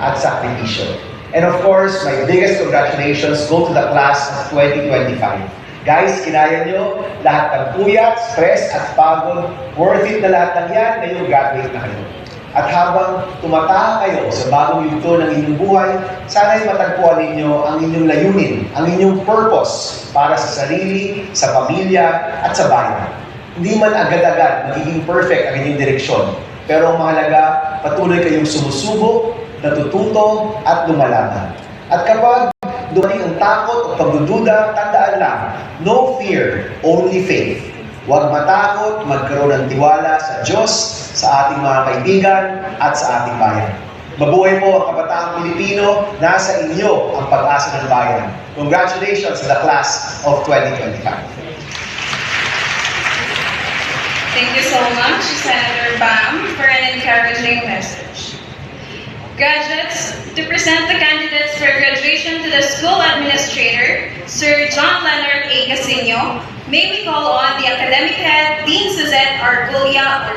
at sakripisyo. And of course, my biggest congratulations go to the class of 2025. Guys, kinaya nyo, lahat ng puyat, stress at pagod, worth it na lahat ng yan, ngayong graduate na kayo. At habang tumataha kayo sa bagong yugto ng inyong buhay, sana'y matagpuan ninyo ang inyong layunin, ang inyong purpose para sa sarili, sa pamilya, at sa bayan. Hindi man agad-agad magiging perfect ang inyong direksyon, pero ang mahalaga, patuloy kayong sumusubok, natututo, at lumalaban. At kapag dumating ang takot o pagdududa, tandaan lang, no fear, only faith. Huwag matakot, magkaroon ng tiwala sa Diyos, sa ating mga kaibigan, at sa ating bayan. Mabuhay po ang kabataang Pilipino, nasa inyo ang pag-asa ng bayan. Congratulations to the class of 2025. Thank you so much, Senator Bam, for an encouraging message. Graduates, to present the candidates for graduation to the school administrator, Sir John Leonard A. Casino, may we call on the academic head, Dean Suzette Argulia